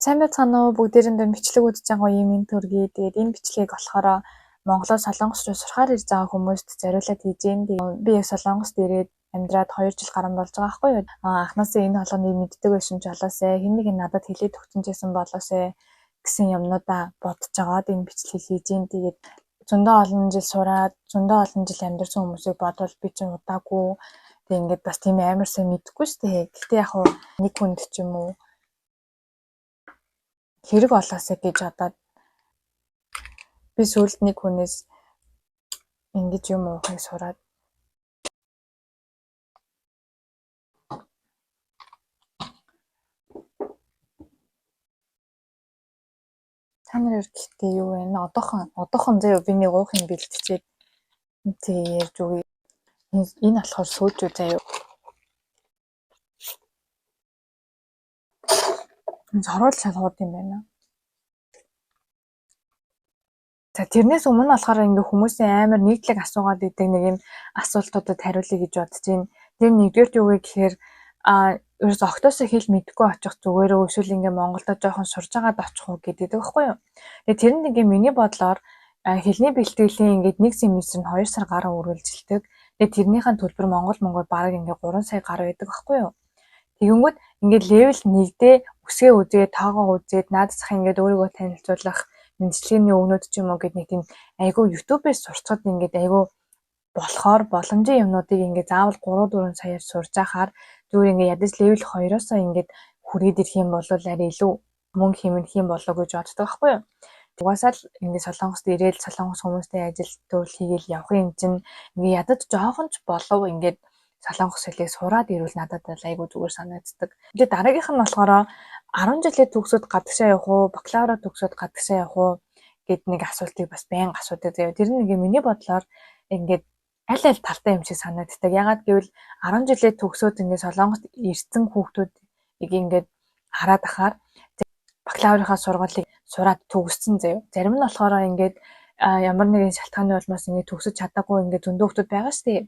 Сайн байцгаана уу? Бүгдээрээ бичлэг үзэж байгаа юм ин төргий. Тэгээд энэ бичлэгийг болохоор Монголоос Солонгос руу сурахаар ирж байгаа хүмүүст зориулаад хийж гин. Би яг Солонгост ирээд амьдраад 2 жил гарсан болж байгаа байхгүй юу? Анхнаасаа энэ холгоныг мэддэг байсан ч болоосай. Хэн нэг нь надад хэлээд өгчөнжсэн болоосай гэсэн юмнуудаа бодож агаад энэ бичлэгийг хийж гин. Тэгээд зөндөө олон жил сураад, зөндөө олон жил амьдарсан хүмүүсийг бодвол би ч удаагүй. Тэг ингээд бас тийм амар сайн мэдэхгүй шүү дээ. Гэхдээ яг нэг хүнд ч юм уу хэрэг болоосай гэж одоо би сүүлд нэг хүнээс ингэж юм уухыг сураад та нар гэхдээ юу вэ? Одоохон заяа би нэг уух юм бэлтчихэд тэг ярьж үгүй. Энэ болохоор сүүжүү заяа. Зоруул шалгууд юм байна. За тэрнээс өмнө болохоор ингээ хүмүүсийн амар нийтлэг асуугаад идэг нэг юм асуултуудад хариулъя гэж бодож байна. Тэр нэгдүгээр юу вэ гэхээр ерөөс октоосоо хэл мэдэхгүй очих зүгээрөө эсвэл ингээ Монголдо жоохон сурж агаад очих уу гэдэг байхгүй юу. Тэгээ тэр нь ингээ миний бодлоор хэлний бэлтгэлийн ингээд 1 семестр нь 2 сар гаруй үргэлжилдэг. Тэгээ тэрнийхэн төлбөр Монгол бараг ингээ 3 сая гаруй байдаг байхгүй юу. Тэгэнгүүт ингээд левел 1-дээ үсгээ үзээд тоогоо үзээд наадсах ингээд өөрийгөө танилцуулах мэдлэгийн өгнөд ч юм уу гэдэг нэг тийм айгүй YouTube-ээс сурцгад ингээд айгүй болохоор боломжийн юмнуудыг ингээд заавал 3-4 саяар сурж ахаар зүгээр ингээд ядаж левел 2-оосоо ингээд хүрээд ирэх юм бол арай илүү мөнгө хэмнэх юм болоо гэж боддог байхгүй юу. Угаасаа л ингээд Солонгост ирээл Солонгос хүмүүстэй ажил төрөл хийгээл явах юм чинь ингээд ядаж жоохон ч болов ингээд Солонгос хэлийг сураад ирвэл надад айгүй зүгээр санагддаг. Тэгээд дараагийнх нь болохоор 10 жилийн төгсөөд гадагшаа явах уу, бакалавра төгсөөд гадагшаа явах уу гэд нэг асуултыг бас байнга асуудаг заяа. Тэр нь ингээ миний бодлоор ингээд аль талтай юм шиг санагддаг. Ягаад гэвэл 10 жилийн төгсөөд ингээ Солонгост ирсэн хүүхдүүдийг ингээд хараад ахаар бакалаврынхаа сургуулийг сураад төгссөн заяа. Зарим нь болохоор ингээд ямар нэгэн шалтгааны улмаас ингээ төгсөж чадаагүй ингээ зөндөө хүүхдүүд байгаа шүү дээ.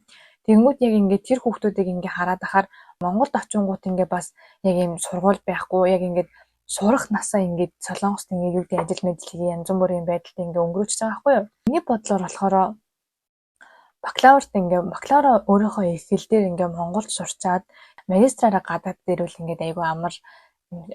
Тэнгүүд яг ингээд тэр хүүхдүүдийг ингээ хараад ахаар Монголд очингууд ингээ бас яг юм сургууль байхгүй яг ингээд сурах насаа ингээд Солонгост ингээ юу гэдэг ажил мэдлэгийн янз бүрийн байдалд ингээ өнгөрөөж байгаа байхгүй юу. Миний бодлоор болохоор бакалавра өөрийнхөө их хэл дээр ингээ Монголд сурчаад магистраараа гадаад дээрвэл ингээ айгүй амар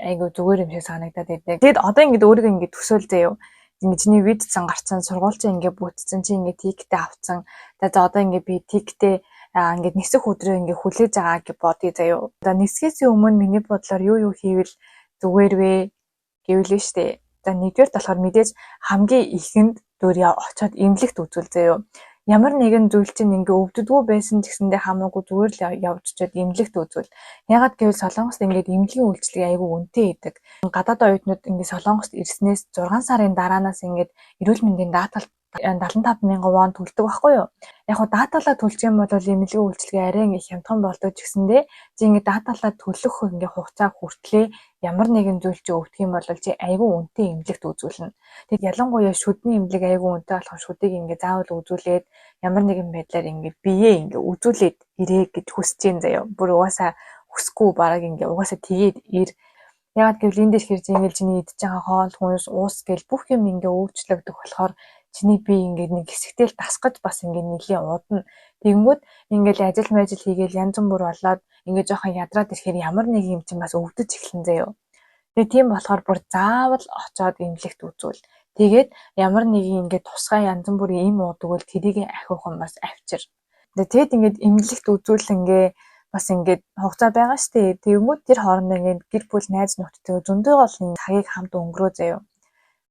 айгүй зүгээр юм шиг санагдаад байдаг. Тэгэд одоо ингээ өөрийгөө ингээ төсөөл заяа. Ингээ чиний вид цан гарцсан сургуульч ингээ бүтцэн чи ингээ тиктэй авцсан. За одоо ингээ би тиктэй ингээд нисэх өдрөө ингээ хүлээж байгаа гэж бодъё заяа. За нисхээс өмнө миний бодлоор юу хийвэл зүгээр вэ гэвэл штэ. За нэгдүгээр болохоор мэдээж хамгийн ихэнд дөөрөө очиод эмнэлэгт үзүүл заяа. Ямар нэгэн зүйл чинь ингээ өвддөггүй байсан ч гэсэндээ хамаагүй зүгээр л явж чад эмнэлэгт үзүүл. Ягаад гэвэл Солонгост ингээд эмнэлгийн үйлчилгээ айгүй үнэтэй байдаг. Гадаад оюутнууд ингээ Солонгост ирснээс 6 сарын дараанаас ингээд эрүүл мэндийн даатгалт 75,000 вон төлдөг байхгүй юу. Яг хуу даатгалаа төлчих юм бол эмнэлгийн үйлчилгээ арай их хямдхан болдог ч гэсэндээ чи ингээ даатгалаа төлөх ингээ хугацаа хүртлээ ямар нэгэн зүйл чи өвдөх юм бол чи айгүй үнэтэй эмнэлэгт үзүүлнэ. Тэгэд ялангуяа шүдний эмнэлэг айгүй үнэтэй болохоор шүдийг ингээ заавал үзүүлээд ямар нэгэн байдлаар ингээ биеэ ингээ үзүүлээд ирээ гэж хүсэж юм заяа. Бүр угаасаа хүсэхгүй бараг ингээ угаасаа тэгээд ир. Ягаад гэвэл энэ дээр хэрэг ингээл чиний идж байгаа хоол хүнс уус гэл бүх юм ингээ өөрчлөгдөх болохоор чиний бие ингээд нэг хэсэгтэл дасгаж бас ингээд нэлийн удна. Тэгэнгүүт ингээд ажил хийгээл янз бүр болоод ингээд жоохон ядраад ирэхээр ямар нэг юм чинь бас өвдөж эхлэн заяа. Тэгээ тийм болохоор бүр заавал очоод эмнэлэгт үзүүл. Тэгээд ямар нэгэн ингээд тусгай янз бүрийн им уудагвал тэрийг ахиухан бас авчир. Тэгээд ингээд эмнэлэгт үзүүл ингээ бас ингээд хугацаа байгаа штэ. Тэгэнгүүт тэр хоорондоо ингээд гэр бүл найз нөхдөд зөндөө гол цагийг хамт өнгөрөө заяа.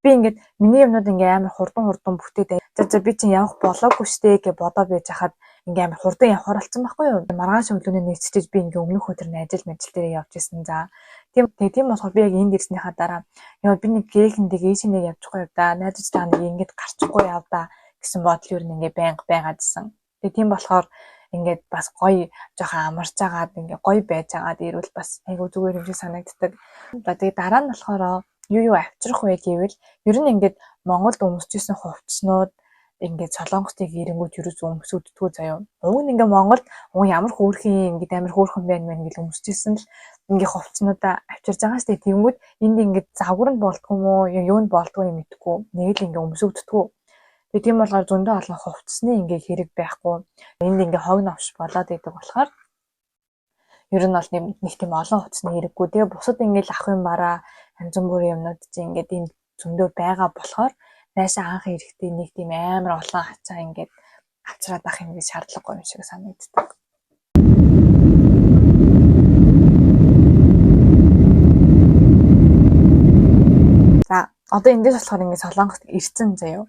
Би ингээд миний юмнууд ингээ амар хурдан бүтээд за би чинь явах болоогүй штэ гэж бодоод байж хахад ингээ амар хурдан явахаар болсон байхгүй юу. Маргааш өглөөний нэгцэж би ингээ өмнөх өдөр нь ажил дээр явж исэн за. Тийм болохоор би яг энд ирснийхаа дараа яа би нэг гээхэндээ ээшинээ явчихгүй яв да. Найзтайгаа нэг ингээд гарчихгүй яв да гэсэн бодол юу ингээ байнга байгаадсэн. Тэгээ тийм болохоор ингээд бас гоё жоохон амарч агаад ингээ гоё байж агаад ирвэл бас айгу зүгээр юм шиг санагддаг. За тэгээ дараа нь болохоор юу авчрах вэ гэвэл ер нь ингээд Монголд өмсөжсэн хувцснууд ингээд Солонгостыг ирэнгүүт ерөөс өмсөддгөө заяа. Уг нь ингээд Монголд ямар хөөрхөн ингээд амар хөөрхөн байна мэн гэж өмсөжсэн л ингээ хувцснуудаа авчирж байгаа штэ. Тэнгүүд энд ингээ загвар нь болдгоо юм уу, юунд болдгоо юм мэдгүй. Нэг л ингээ өмсөгддгүү. Тийм болохоор зөндөө олон хувцсны ингээ хэрэг байхгүй. Энд ингээ хог новш болоод идэг болохоор ер нь бол нэг тийм олон хувцсны хэрэггүй. Тэгээ бусад ингээл ах юм бараа янз бүрийн юмнууд чинь ингээд энд зөндөө байгаа болохоор наашаа анх ирэхдээ нэг тийм амар олон хацаа ингээд авчраад ах юм гэж шаардлагагүй юм шиг санагддаг. За одоо эндээс болохоор ингээд Солонгост ирсэн заяа.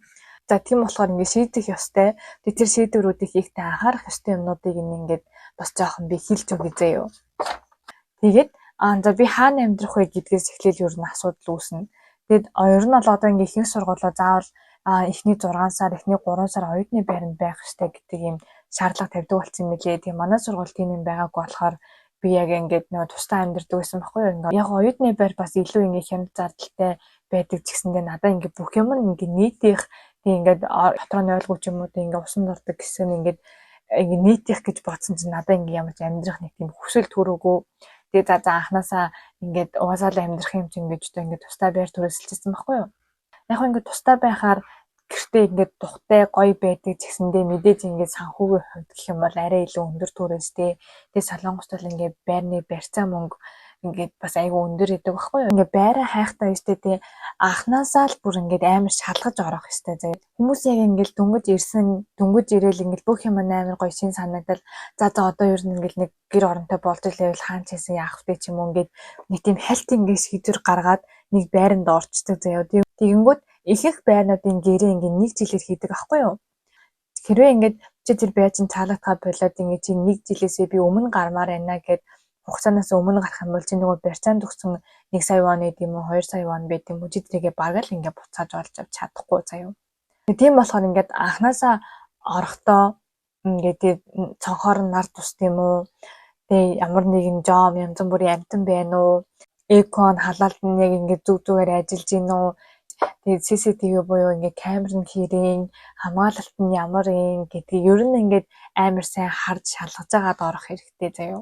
За тийм болохоор ингээд шийдэх ёстой. Тэр шийдвэрүүдийг хийхдээ анхаарах ёстой юмнуудыг ингээд бас жоохон би хэлж өгье заяа. Тэгээд за би хаана амьдрах вэ гэдгээс эхлээл ер нь асуудал үүснэ. Тэгэд ер нь бол одоо ингээд ихэнх сургуулиуд заавал эхний 6 сар, эхний 3 сар оюутны байранд байх хэрэгтэй гэдэг юм шаардлага тавьдаг болсон юм билээ. Тэгээ манай сургууль тийм юм байгаагүй болохоор би яг ингээд нөгөө тусдаа амьдардаг байсан байхгүй юу. Ингээд яг оюутны байр бас илүү ингээд хямд зардалтай байдаг ч гэсэндээ надад ингээд бүх юм ингээд нийтийнх тийм ингээд дотроо нь ойлгооч юм уу ингээд усан дурдаг гэсэн ингээд нийтийнх гэж бодсон чинь надад ингээд ямар ч амьдрах нэг тийм хүсэл төрөөгүй. Тэгээ за анханасаа ингээд угаасаа л амьдрах юм чинь гэж одоо ингээд тусдаа байр төрөсөлжсэн байхгүй юу. Яг хөө ингээд тусдаа байхаар гэртээ ингээд тухтай гоё байдаг ч гэсэндээ мэдээж ингээд санхүүгийн хувьд гэх юм бол арай илүү өндөр төрөөстэй. Тэгээ Солонгост бол ингээд байрны барьцаа мөнгө ингээд бас айгүй өндөр идэг байхгүй юу. Ингээд байраа хайхтаа өстэй тий анханасаа л бүр ингээд амар шалгаж орох хэвээр заяа. Хүмүүс яг ингээд дөнгөж ирээл ингээд бүх юм амар гоё шин санагдал. За одоо ер нь ингээд нэг гэр оронтой болж ирэвэл хаан ч хийсэн яах вэ ч юм уу ингээд нэг тийм хальт ингээд шийдвэр гаргаад нэг байранд орчдөг заяа. Тэгэнгүүт ихэнх байрнуудын гэрээ ингээд нэг жилээр хийдэг аахгүй юу. Хэрвээ ингээд чи тэр байр чинь цаалагдгаа болоод ингээд чи нэг жилээсээ би өмнө гармаар байна гэд хугацаанаас өмнө гарах юм бол чи нөгөө барьцаанд өгсөн 1 сая вон гэдэг юм уу 2 сая вон байт юм уу чи тэрийгээ бараг л ингээд буцааж олж авч чадахгүй заяа. Тийм болохоор ингээд анханасаа орохдоо ингээд цонхоор нар тусд юм уу. Тэгээ ямар нэгэн жом янз бүрийн амтан байна уу. Экон халаалт нь яг ингээд зүгээр ажиллаж гин үү. Тэгээд CCTV буюу ингээд камер нь хэрэг хамгаалалт нь ямар юм гэдгийг ер нь ингээд амар сайн харж шалгаж агаад орох хэрэгтэй заяа.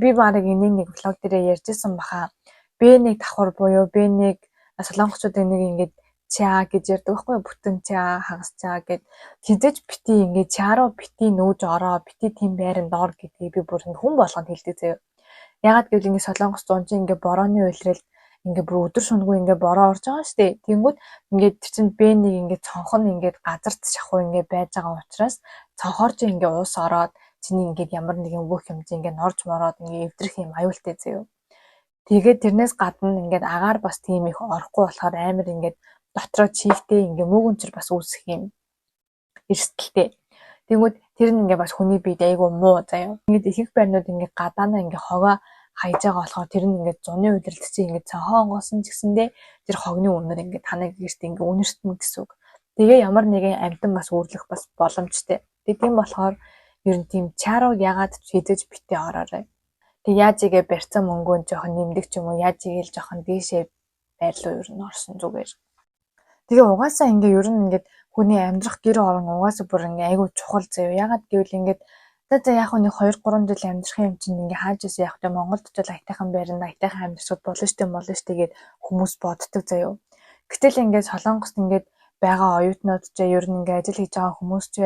Би барыг энийг нэг влог дээрээ ярьжсэн баха. B1 давхар буюу B1 солонгочуудын нэг ингээд чаа гэж ярьдаг байхгүй юу? Бүтэн чаа, хагас чаа гэд хизэж бити ингээд чааруу бити нөөж ороо, бити тийм байранд ор гэдгийг би бүр хүн болгонд хэлдэг заяа. Ягаад гэвэл ингээд солонгос зунжин ингээд борооны уйлрал ингээд бүр өдөр шөнөгүй ингээд бороо орж байгаа шүү дээ. Тэнгүүд ингээд тэр чинь B1 ингээд цонхон ингээд газарт шахуу ингээд байж байгаа учраас цонхоор чи ингээд уус ороод чиний ингээд ямар нэгэн бүх юм чи ингээд норж мороод ингээд эвдрэх юм аюултай заяа. Тэгээд тэрнээс гадна ингээд агаар бас тийм их орохгүй болохоор амар ингээд дотроо чийгтэй ингээд мөөгөнчөр бас үүсэх юм эрсдэлтэй. Тэнгүүд тэр нь ингээд бас хүний биед айгүй муу заяа. Ингээд ихэнх байрнууд ингээд гадаанаа ингээд хогоо хайж байгаа болохоор тэр нь ингээд зуны удирдал чинь ингээд цонхоо онгоосон ч гэсэндээ тэр хогны үнэр ингээд таныг гэрт ингээд үнэртэн гэсэн үг. Тэгээ ямар нэгэн амьтан бас үүрлэх бас боломжтой. Тэгээ тийм болохоор ер нь тийм чарууг ягаад хизэж битээ ороорой. Тэг яаж игээ барьцаа мөнгөө жоохон нэмдэг ч юм уу яаж игээл жоохон дээшээ байрлуу ер нь орсон зүгээр. Тэгээ угаасаа ингээ ер нь ингээд хүний амьдрах гэр орон угаасаа бүр ингээ айгүй чухал заяа. Ягаад гэвэл ингээд за яг нэг 2-3 жил амьдрах юм чинь ингээ хааж ирсэн яг тэ Монголд ч л айтайхан байранд айтайхан амьдрах болно штэ гэд хүмүүс боддог заяа. Гэтэл ингээд Солонгост ингээд байгаа оюутнууд ч ер нь ингээ ажил хийж байгаа хүмүүс ч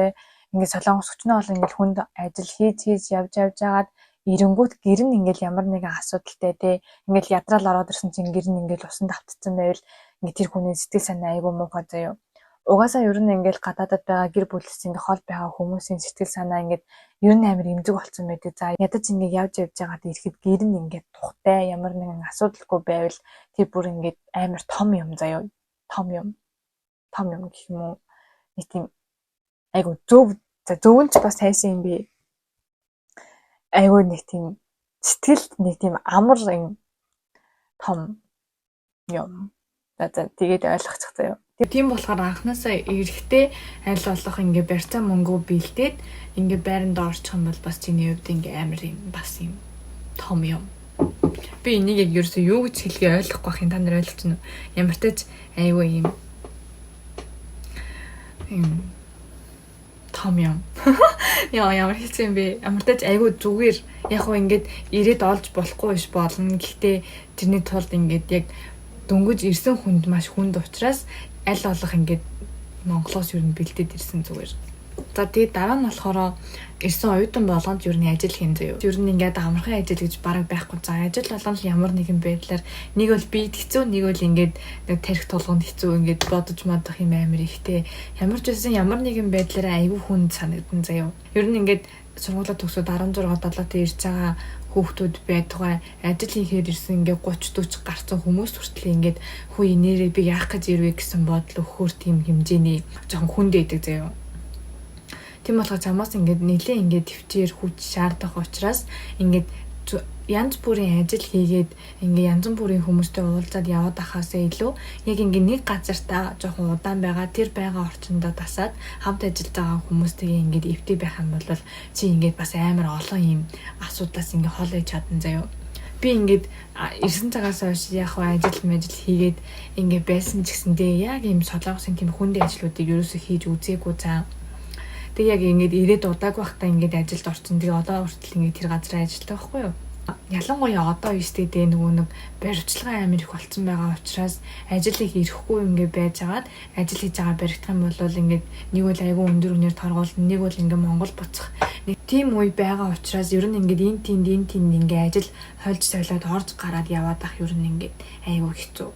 ингээд Солонгос өчнөө бол ингээд хүнд ажил хийж явж агаад эренгүүт гэр нь ингээл ямар нэгэн асуудалтай те ингээл ядраал ороод ирсэн чинь гэр нь ингээл усан давтцсан байвал ингээд тэр хүний сэтгэл санаа айгүй муухай заяа. Угаасаа ер нь ингээл гадаадад байгаа гэр бүлээс ингээд хол байгаа хүмүүсийн сэтгэл санаа ингээд ер нь амар эмзэг болсон байдаг. За ядаж ингээд явж байгаад ирэхэд гэр нь ингээд тухтай ямар нэгэн асуудалгүй байвал тэр бүр ингээд амар том юм заяа. Том юм гэх юм уу. Нэг тийм айгүй зөвөн ч бас хайсан юм би. Айгүй нэг тийм сэтгэлд нэг тийм амар юм том юм. За тэгээд ойлгочих заяа. Тийм болохоор анханасаа эрэхтэй аль болох ингээ барьцаа мөнгөө бэлдээд ингээ байранд орчих юм бол бас чиний хувьд ингээ амар юм бас юм том юм. Би энийг яг ерөөсөө юу гэж хэлхий ойлгохгүй бахын та нар ойлгож байна уу? Ямар ч айгүй юм том юм. Яа ямар хэцүү юм бэ? Амартаж айгүй зүгээр яг хөө ингээд ирээд олж болохгүй биш болно. Гэхдээ тэрний тулд ингээд яг дөнгөж ирсэн хүнд маш хүнд учраас аль болох ингээд Монголоос юу н бэлдээд ирсэн зүгээр. За тэгээд дараа нь болохоор ирсэн оюутан болгонд юу н ажил хийн заяа. Юу н ингээд амархан ажил гэж бараг байхгүй. За ажил болгоно л ямар нэгэн байдлаар нэг бол бид хэцүү, нэг бол ингээд нэг тарих тулганд хэцүү ингээд бодож мадах юм амар ихтэй. Ямар ч байсан ямар нэгэн байдлаараа айгүй хүнд санагдан заяа. Юу н ингээд сургуулаа төгсөөд 16 7-т ирж байгаа хүүхдүүд байдгаа ажил хийхээр ирсэн ингээ 30 40 гарцсан хүмүүс хүртэл ингээд хүү нэрээ би яах гэж ирвэ гэсэн бодол өгөхөр тийм хэмжээний жоохон хүнд байдаг заяа. Тийм болохоор замаас ингээд нэлээ ингээд төвчээр хүч шаардах учраас ингээд янз бүрийн ажил хийгээд ингээ янз бүрийн хүмүүстэй уулзаад яваад ахаасаа илүү яг ингээ нэг газартаа жоохон удаан байгаа тэр байгаа орчиндөө тасаад хамт ажиллаж байгаа хүмүүстэйгээ ингээ эвтэй байх юм бол чи ингээ бас амар олон юм асуудлаас ингээ хол ээж чадан заяа. Би ингээд ирсэн цагаас хойш яг ажил хийгээд ингээ байсан ч гэсэндээ яг ийм солонгосын тийм хүндийн ажлуудыг ерөөсөө хийж үзээгүй цаа. Тэг яг ингээд ирээд удаагүй байхдаа ингээд ажилд орсон. Тэгээ одоо хүртэл ингээд тэр газар ажилладаг байхгүй юу? Ялангуяа одоо юустэй дээ нөгөө нэг баримтчилгаа амар их болцсон байгаа учраас ажлыг ирэхгүй ингээд байж агаад ажил хийж байгаа баригдах юм бол ингээд нэг бол айгүй өндөр үнээр торгуулна, нэг бол ингээд Монгол буцах. Нэг тийм үе байгаа учраас ер нь ингээд энэ тэнд ингээд ажил хольж солиод орж гараад яваад ах ер нь ингээд айгүй хэцүү.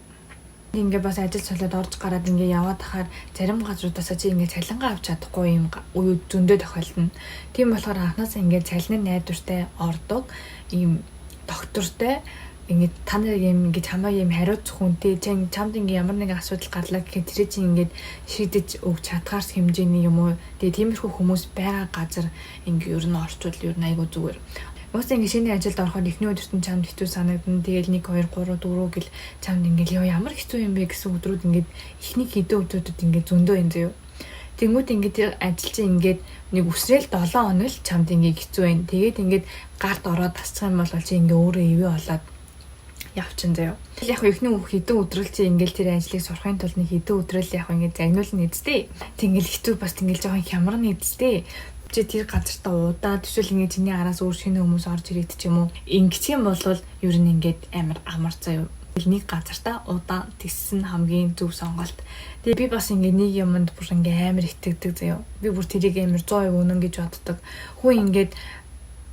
Ингээ бас ажил солиод орж гараад ингээ яваад ахаар зарим газруудаас чи ингээ цалингаа авч чадахгүй юм үе зөндөө тохиолдно. Тийм болохоор анханаас ингээ цалины найдвартай ордог ийм доктортой ингээ та нарыг юм ингээ чамаа юм хариуцах хүнтэй чамд ингээ ямар нэгэн асуудал гарлаа гэхэд тэр чинь ингээ шийдэж өгч чадхаарс хэмжээний юм уу. Тэгээ тиймэрхүү хүмүүс байгаа газар ингээ ер нь орчвол ер нь айгуу зүгээр. Уусаа ингэ шинэ ажилд ороход эхний өдөрт нь чамд хэцүү санагдана. Тэгэл 1 2 3 4 гэл чамд ингээл ямар хэцүү юм бэ гэсэн өдрүүд ингээд эхний хэдэн өдрүүдэд ингээд зөндөө юм заяа. Тэнгүүд ингээд тэр ажил чинь ингээд нэг үсрээл 7 хоног л чамд ингээд хэцүү байна. Тэгээд ингээд гарт ороод тасчих юм бол чи ингээд өөрөө ивэ болоод явчин заяа. Яг ихний хэдэн өдрөл чи ингээд тэр ажлыг сурахын тулд нэг хэдэн өдрөл яг ингээд загнуулна эцтэй. Тэнгэл хэцүү бас тэнгэл жоохон хямрын эцтэй. Чи тэр газартаа удаад эсвэл ингэ чиний араас өөр шинэ хүмүүс орж ирээд ч юм уу ингэчих юм бол ер нь ингээд амар заяа. Нэг газартаа удаан тиссэн хамгийн зөв сонголт. Тэгээ би бас ингэ нэг юмд бүр ингээ амар итгэдэг заяа. Би бүр тэрийг амар 100% үнэн гэж боддог. Хүн ингээд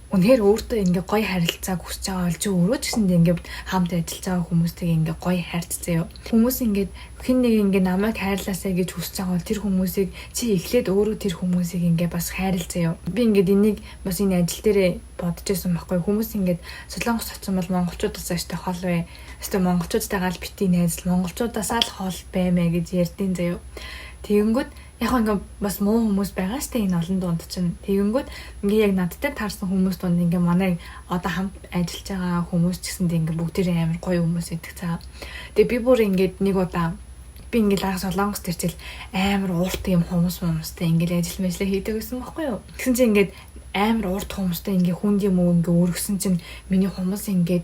үнэхээр өөртөө ингээ гоё харилцааг хүсэж байгаа бол чи өөрөө ч гэсэндээ ингээ хамт ажиллаж байгаа хүмүүстэйг ингээ гоё харьцзаа. Хүмүүс ингээ хэн нэг ингээ намайг хайрлаасаа гэж хүсэж байгаа бол тэр хүмүүсийг чи эхлээд өөрөө тэр хүмүүсийг ингээ бас хайрлцаа. Би ингээ энийг бас энэ ажил дээрээ бодож байсан байхгүй. Хүмүүс ингээ Солонгос очсон бол монголчуудаас аштай хол бай. Эсвэл монголчуудтайгаа л бити найзал монголчуудаасаа л хол баймаа гэж ярьдیں۔ Заяа. Тэгэнгүүт яг ингээ бас муу хүмүүс байгаа штэ энэ олон дунд чинь. Тэгэнгүүт ингээ яг надтай таарсан хүмүүс дунд ингээ манай одоо хамт ажиллаж байгаа хүмүүс ч гэсэндээ ингээ бүгдээрээ амар гоё хүмүүс идэх цаа. Тэгээ би бүр ингээ нэг удаа би ингээ лаг Солонгост ирчил амар урт юм хүмүүстэй ингээ ажил мэжлээ хийдэг гэсэн байхгүй юу. Тэгсэн чинь ингээ амар урт хүмүүстэй ингээ хүнд юм уу ингээ өргөсөн чинь миний хүмүүс ингээ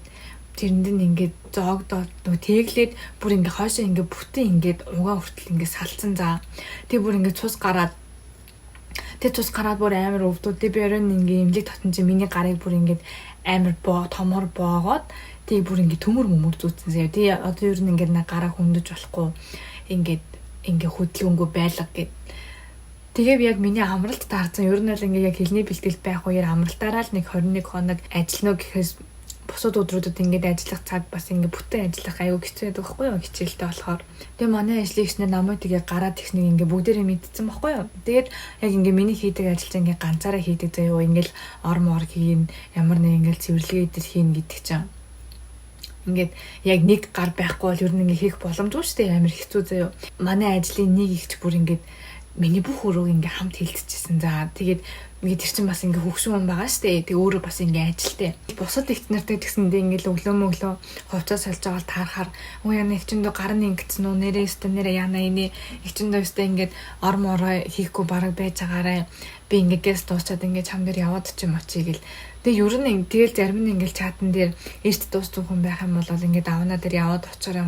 тэрэнд нь ингээд зоогдоод тэглээд бүр ингээд хойшоо ингээд бүтэн ингээд угаа хүртэл ингээд салцсан заа. Тэг бүр ингээд цус гараад бүр амар өвдөө. Тэг би оройн ингээд имлэг татсан чинь миний гарыг бүр ингээд амар томор боогоод тэг бүр ингээд төмөр зүүцсэн заяа. Тэг одоо ер нь ингээд гараа хөндөж болохгүй ингээд хөдөлгөөнгүй байлга гэд. Тэгээ би яг миний амралт таарсан. Ер нь л ингээд яг хэлний бэлтгэл байх үеэр амралтаараа л нэг 21 хоног ажиллана гэхээс бусад өдрүүдэд ингээд ажиллах цаг бас ингээд бүтэн ажиллах аюу хэцүү байдаг байхгүй юу хичээлтэй болохоор. Тэгээ манай ажлын ихснэр намайг тэгээ гараад ихнийг ингээд бүгдээрээ мэдсэн байхгүй юу. Тэгээд яг ингээд миний хийдэг ажил чинь ингээд ганцаараа хийдэг заяа ингээд ор хийн ямар нэг ингээд цэвэрлэгээ дээр хийн гэдэг чинь. Ингээд яг нэг гар байхгүй бол ер нь ингээд хийх боломжгүй шүү дээ амар хэцүү заяа. Манай ажлын нэг ихч бүр ингээд миний бүх өрөөг ингээд хамт хилцчихсэн. За тэгээд ингээд тэр чинь бас ингээ хөвшин хүн байгаа штэ. Тэг өөрөө бас ингээ ажилтай. Бусад ихт нартай тэгсэндээ ингээ өглөө хувцас солж байгаа таарахаар уу яна ихчэндөө гар нь ингэсэн үү нэрээ яна энэ ихчэндөө өстэй ингээ ормороо хийхгүй бараг байж байгаарэ. Би ингээ гэс дуусчаад ингээ чам дээр яваад ч юм очие гэл Тэгээ ер нь тэгэл зарим нь ингээл чатан дээр эрт дуустсан хүн байх юм бол ингээд авнаа дээр яваад очоорой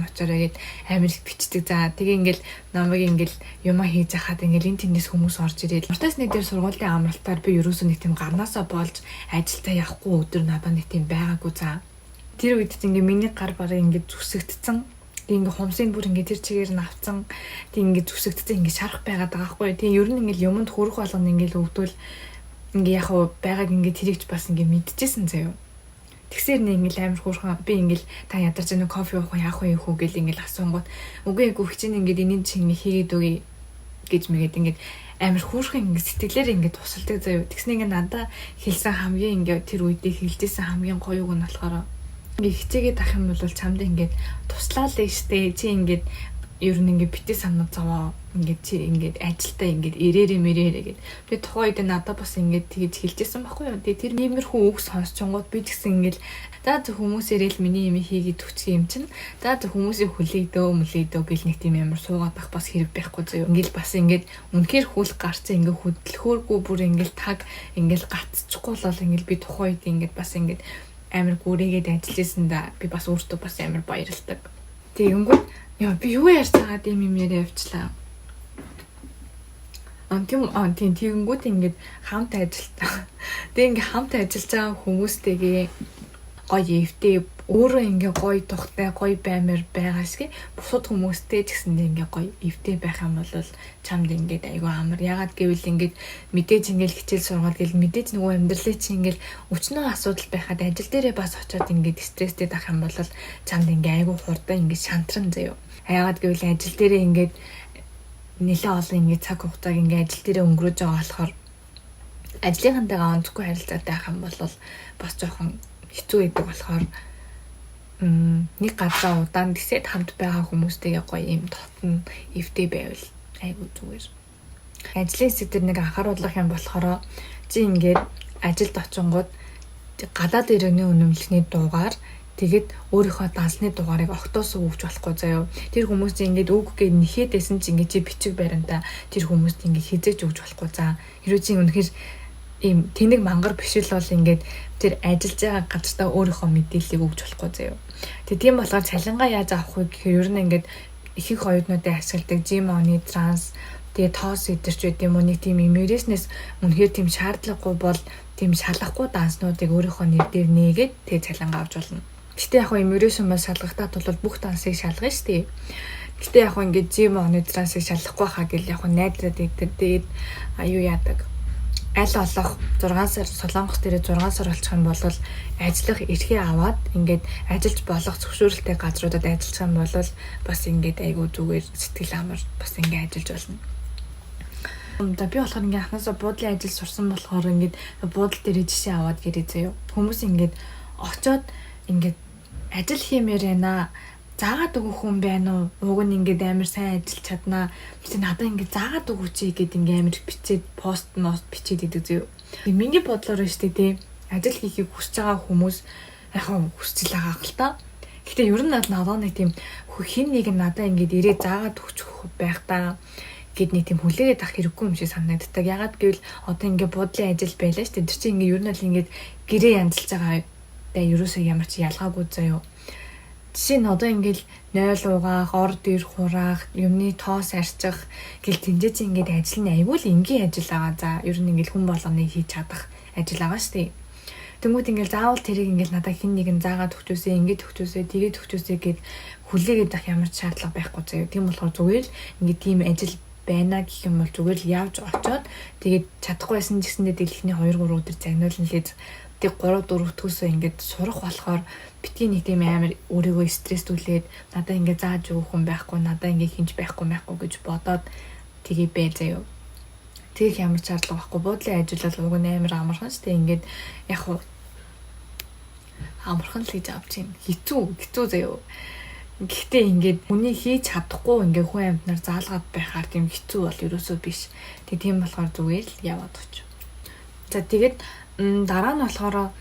гэд амар их бичдэг. За тэгээ ингээл намайг ингээл юмаа хийж хахад ингээл энэ тэндээс хүмүүс орж ирээд уртаас нэг дээр сургуулийн амралтаар би ерөөсөө нэг тийм гарнаасаа болж ажилдаа явахгүй өдөр надад нэг тийм байгаагүй. За тэр үед ингээ миний гар барыг ингээд зүсэгдсэн. Тэг ингээ хумсыг бүр ингээ тэр чигээр нь авцсан. Тэг ингээ зүсэгдсэн ингээ шарах байгаад байгаа байхгүй. Тэг ер нь ингээл юмд хүрэх болгоно ингээл өвдвөл ингээ яг байгааг ингээ тэрэгч бас ингээ мэдчихсэн заяа. Тэгсээр нэг ингээл амар хөөрхөн би ингээл та ядарч нэг кофе уух яах вэ хүү гэл ингээл асуунгууд үгүй хөвчин ингээд энэний чинь хийгээд үгүй гэж мэгээд ингээд амар хөөрхөн ингээ сэтгэлээр ингээ тусалдаг заяа. Тэгснэ ингээ надаа хэлсэн хамгийн ингээ тэр үедээ хэлжсэн хамгийн гоёг нь болохоор ингээ хичээгээд ах юм бол чамд ингээ туслаа л штэ чи ингээ ер нь ингээ битээ санаа зовоо ингээд чи ингээд ажилдаа ингээд ирээрээ мэрээрээ гэд. Би тухайн үед надад бас ингээд тэгж хэлжсэн байхгүй юу. Тэгээ тэр иймэрхүү үг сонсчонгууд би тэгсэн ингээд за хүмүүсээрээ л миний юм хийгээд төгчих юм чинь. За хүмүүсийн хүлээдөө гэл нэг тийм амар суугаад ах бас хэрэг байхгүй зөө. Ингээд бас ингээд үнэхээр хүл гарцсан ингээд хөдөлгөөргүй бүр ингээд таг ингээд гацчихгүй л ингээд би тухайн үед ингээд бас ингээд амар гүрээгээд ажиллаж байсан да. Би бас өөртөө бас амар баярлдаг. Тэгэнгүүт яа би юу ярьж байгаа юм яриа явчлаа. Тийм тэгэнгүүт ингээд хамт ажилтаа. Тэг ингээд хамт ажиллаж байгаа хүмүүстэйгээ гоё эвтэй өөрөө ингээ гоё тухтай гоё баймар байгаа шиг бусад хүмүүстэй ч гэсэндээ ингээ гоё эвтэй байх юм бол чамд ингээд айгүй амар. Ягаад гэвэл ингээд мэдээж ингээл хичээл сургаад гэл мэдээж нөгөө амьдралын чинь ингээл өчнөө асуудал байхад ажил дээрээ бас очиод ингээд стресстэй байх юм бол чамд ингээ айгүй хурдан ингээ шантран заяа. Ягаад гэвэл ажил дээрээ ингээд нэлээд олон ингээ цаг хугацааг ингээ ажил дээрээ өнгөрөөж байгаа болохоор ажлынхантайгаа онцгүй харилцаатай байх юм бол бас жоохон хэцүү байдаг болохоор нэг газар удаан дэсэд хамт байгаа хүмүүстэйгээ гоё юм дотн эвтэй байвал айгүй зүгээр. Ажлын сэдвэр нэг анхааруулах юм болохоор чи ингээд ажилд очингууд гадаад иргэний үнэмлэхний дуугаар тэгэд өөрийнхөө дансны дугаарыг огтоос өгч болохгүй заяа. Тэр хүмүүс ингээд үг гээд нэхээдсэн чи ингээд чи бичиг баримтаа тэр хүмүүст ингээд хизээж өгч болохгүй. За хэрвээ чи үнэхээр ийм тэнэг мангар биш л бол ингээд тэр ажиллаж байгаа газартаа өөрийнхөө мэдээллийг өгч болохгүй заяа. Тэгээ тийм болохоор цалингаа яаж авах вэ гэхээр ер нь ингээд их их оюутнуудын ашигладаг Gmoney, Trans тэгээ тоос идэрч байт юм уу нэг тийм иммигрэшнээс үнэхээр тийм шаардлагагүй бол тийм шалгахгүй данснуудыг өөрийнхөө нэр дээр нээгээд тэгээ цалингаа авч болно. Гэтэ яг иммигрэшн бас шалгахтаа тул бүх дансыг шалгана шүү дээ. Гэтэ яг ингээд Gmoney, Trans-ыг шалгахгүй хаа гэл яг найдраад идэр тэгээд аюу яадаг. Аль олох 6 сар Солонгос дээр 6 сар болчих юм бол ажиллах эрхээ аваад ингээд ажиллаж болох зөвшөөрөлтэй газруудад ажиллах юм бол бас ингээд айгүй зүгээр сэтгэл амар бас ингээд ажиллаж болно. Би болохоор ингээд анхнаасаа буудлын ажил сурсан болохоор ингээд буудлын дээр жишээ аваад гэрээ заяа. Хүмүүс ингээд очоод ингээд ажил хиймээр байна. Заагаад өгөх хүн байна уу? Уг нь ингээд амар сайн ажиллаж чаднаа. Гэтэ надад ингээд заагаад өгөөч гэдэг ингээд амар бичээд пост бичээд идэг зөө. Миний бодлоор нь штэ тий. Ажил хийхийг хүсэж байгаа хүмүүс яхаа хүсэл байгаа хэл та. Гэтэ ер нь надад нэг тийм хин нэг нь надад ингээд ирээ заагаад өгчих байх та гэд нэг тийм хүлээгээд ах хэрэггүй юм шиг санагддаг. Ягаад гэвэл одоо ингээд буудлын ажил байлаа штэ. Тэр чинь ингээд ер нь л ингээд гэрээ янзалж байгаа. Тэгээ ерөөсөө ямар ч ялгаагүй заяа. Жишээ нь одоо ингээл 0 угаах, ор дээр хураах, юмны тоос арчих гэл тэнцээч ингээд ажил нь айгүй л энгийн ажил байгаа. За ер нь ингээл хүн болгоны хийж чадах ажил байгаа шүү дээ. Тэнгүүд ингээл заавал тэрийг ингээл надад хин нэгэн заагаад өгчөөсөө, ингээд өгчөөсөө, тэгээд өгчөөсөө гэд хүлээгээд ах ямар ч шаардлага байхгүй заяа. Тийм болохоор зүгээр л ингээд тийм ажил байна гэх юм бол зүгээр л явж очоод тэгээд чадахгүй байсан ч гэсэндээ дэлгэхний 2-3 өдөр загнуулнэлээд тэг 3-4 өтгөөсөө ингээд сурах болохоор битгий нэг тийм амар өөрийгөө стресстүүлээд надаа ингээд зааж өгөх хүн байхгүй, надаа ингээд хинж байхгүй гэж бодоод тэгээ бай заяа. Тэгэх ямар ч шаардлага байхгүй. Буудлын ажил бол уг нь амар амархан шүү дээ. Ингээд яг хуу амархан л гэж авч юм. Хэцүү заяа. Гэхдээ ингээд хүний хийж чадахгүй ингээд хүн амьтнаар заалгаад байхаар тийм хэцүү бол ерөөсөө биш. Тэг тийм болохоор зүгээр л яваад оч. За тэгээд дараа нь болохоор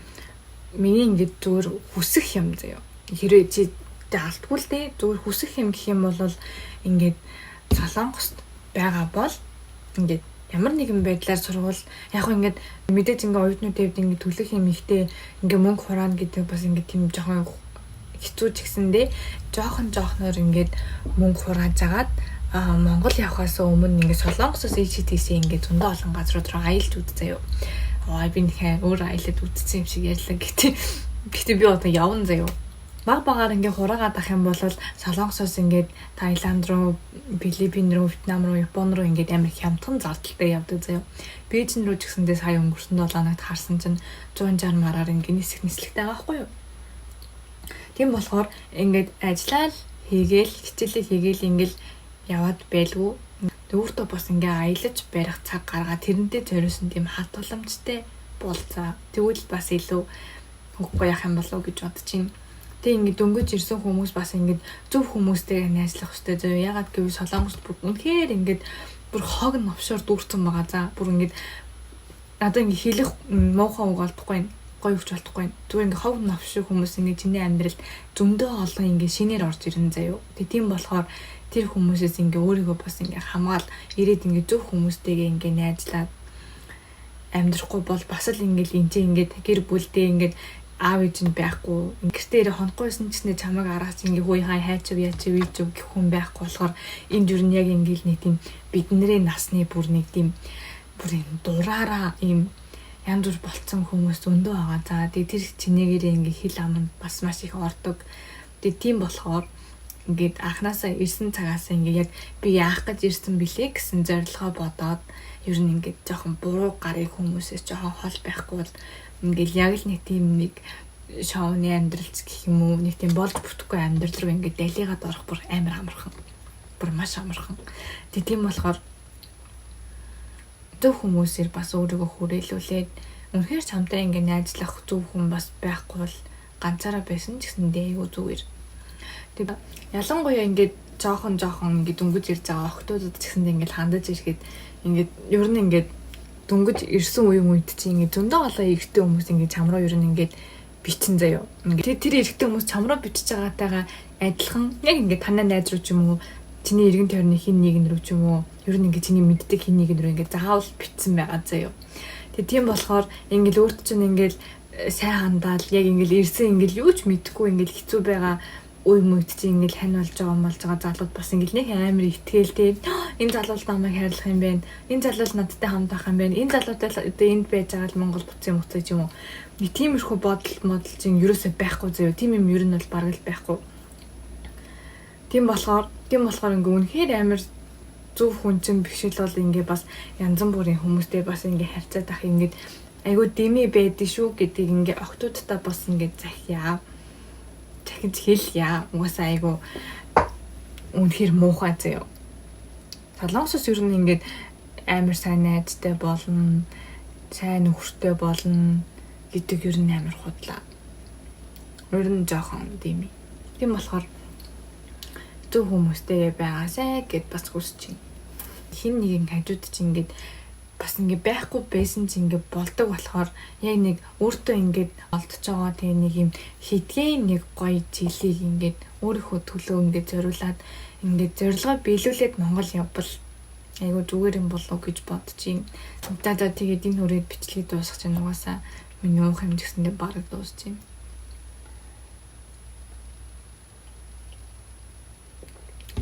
миний ингээд зүгээр хүсэх юм заяа. Хэрвээ чи алдгүй л дээ зүгээр хүсэх юм гэх юм бол ингээд Солонгост байгаа бол ингээд ямар нэгэн байдлаар сурвал яг хөө ингээд мэдээж ингээ оюутнууд хэвд ингээ төлөх юм ихтэй ингээ мөнгө хураана гэдэг бас ингээ тийм жоохон хэцүү ч гэсэндээ жоохноор ингээд мөнгө хурааж агаад Монгол явхаас өмнө ингээд Солонгосоос ECTC ингээд зөндөө олон газрууд руу аялж үзсэн юу. Би нэхээ өөр аялаад үзсэн юм шиг ярьлаа гэхдээ би одоо явна заяа. Баг багаар ингээд хураагаад ах юм бол Солонгосоос ингээд Таиланд руу, Филиппин руу, Вьетнам руу, Япон руу ингээд амар хямдхан зардалтай явдаг заяа. Бээжин рүү ч гэсэндээ сая өнгөрсөн 7 хоногт харсан чинь 160 мараар ингээд нислэгтэй байгаа байхгүй юу? Тийм болохоор ингээд ажиллаа хийгээл, хичээлээ хийгээл ингээд яваад байлгүй. Өөртөө бас ингээ аялаж барих цаг гаргаад тэрнтэй зориулсан тийм хат уламжтай болцоо. Тэгвэл бас илүү хөхгүй яах юм болов гэж бодож байна. Тэг ингээ дөнгөж ирсэн хүмүүс бас ингээ зөв хүмүүстэй найзлах хэрэгтэй зөө. Ягаад гэвэл Солонгост бүр үнэхээр ингээ бүр хог новшоор дүүрсэн байгаа. За бүр ингээ надад ингээ хэлэх муухай үг олдохгүй юм. Гоё өгч болтохгүй. Зүгээр ингээ хог новш хүмүүс ингээ чиний амьдралд зөндөө олон ингээ шинээр орж ирэн заяо. Тэг тийм болохоор тэр хүмүүсээс ингээ өөрийгөө бас ингээ хамгаал ирээд ингээ зөв хүмүүстэйгээ ингээ найзлаад амьдрахгүй бол бас л ингээл энэ ингээ гэр бүлдээ ингээ аав ээж нь байхгүй гэртээ хонхгүйсэн ч нэ чамайг араас ингээ хөөе хай хайчв яачв ийчв гэх хүн байхгүй болохоор энэ юу нь яг ингээл нэг тийм бидний насны бүр нэг тийм бүр дураараа ийм янз бүр болцсон хүмүүс өндөө байгаа. За тэр чинээгээрээ ингээ хил аманд бас маш их ордог. Тийм болохоор ингээд анханасаа ирсэн цагаас ингээ яг би яах гэж ирсэн бэлээ гэсэн зорилгоо бодоод ер нь ингээд жоохон буруу гарыг хүмүүсээс жоохон хол байхгүй бол ингээл яг л нэг тийм нэг шоуны амьдралц гэх юм уу нэг тийм болж бүтэхгүй амьдрал руу ингээд далигаад орох бүр амар амархан. Бүр маш амархан. Тийм болохоор зөв хүмүүсээр бас өөрийгөө хүрээлүүлээд үнэхээр чамтай ингээ найзлах зөв хүн бас байхгүй бол ганцаараа байсан ч гэсэндээ айгүй зүгээр. Тэг ялангуяа ингээд жоохон ингээд дөнгөж ирж байгаа охтуудад ч гэсэндээ ингээд хандаж ирэхэд ингээд ер нь ингээд дөнгөж ирсэн үеийн үед чинь ингээд зөндөө олон эрэгтэй хүмүүс ингээд чам руу ер нь ингээд бичин заяа. Ингээд тэр эрэгтэй хүмүүс чам руу бичиж байгаатайгаа адилхан яг ингээд танай найз руу ч юм уу чиний эргэн тойрны хин нэгэн рүү ч юм уу ер нь ингээд чиний мэддэг хин нэгэн рүү ингээд заавал бичсэн байгаа заяа. Тийм болохоор ингээд өөрт чинь ингээд сайн хандаал яг ингээд ирсэн ингээд юу ч мэдэхгүй ингээд хэцүү байгаа үе мөд чинь ингээл хань болж байгаа залууд бас ингээл нэг амар итгэлтэй энэ залууд намайг хайрлах юм байна. Энэ залууд надтай хамт байх юм байна. Энэ залуутай одоо энд байж байгаа л Монгол буцсан мөцөж юм уу. Нэг тиймэрхүү бодол чинь ерөөсөө байхгүй заяа. Тийм юм ер нь бол бараг л байхгүй. Тийм болохоор ингээ үнэхээр амар зөв хүн чинь биш л бол ингээ бас янз бүрийн хүмүүстэй бас ингээ харьцаад ах ингээ айгуу дэмий байдаг шүү гэдэг ингээ октоудтай бас ингээ захиа. Тэгж хэлье. Угаасаа айгу үнэхээр муухай заяа. Солонгосоос ер нь ингээд амар сайн найзтай болно, сайн нөхөртэй болно гэдэг ер нь амар худлаа. Ер нь жоохон дими. Тийм болохоор зөв хүмүүстэй байгаасай гэд бас хүсэж байна. Хин нэгэн хажууд чинь ингээд бас ингээ байхгүй байсан чинь ингээ болдог болохоор яг нэг өөртөө ингээд олдож байгаа тийм нэг юм хитгэн нэг гоё жилийг ингээд өөрийнхөө төлөө ингээд зориулаад ингээд зорилгоо биелүүлээд Монгол явбал айгу зүгээр юм болов гэж бодож юм. За тэгээд энэ хүрээд бичлэгийг дуусгах чинь угаасаа миний уух юм гэсэндээ бараг дуусч юм.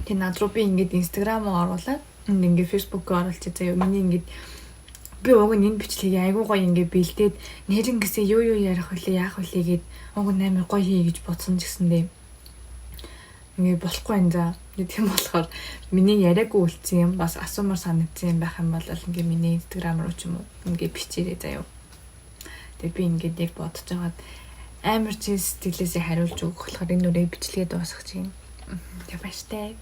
Тэгээд над руу би ингээд Instagram-аа оруулаад ингээд Facebook-оор оруулчих заяа. Миний ингээд би уг нь энэ бичлэгийг айгуу гоё ингээ бэлдээд нэрнгэсээ юу ярих вүлээ яах вүлээ гэд уг нь амар гоё хий гэж бодсон ч гэсэндээ ингээ болохгүй энэ за. Тийм болохоор миний яриаггүй үлдсэн юм бас асуумар санагдсан юм байх юм бол ингээ миний Instagram руу ч юм уу ингээ бичээрэй заяа. Тэгээ би ингээ яг бодож байгаад амар чи сэтгэлээсээ хариулж өгөх болохоор энэ үрээ бичлэгээ дуусгах чинь. Тэгээ баяртай.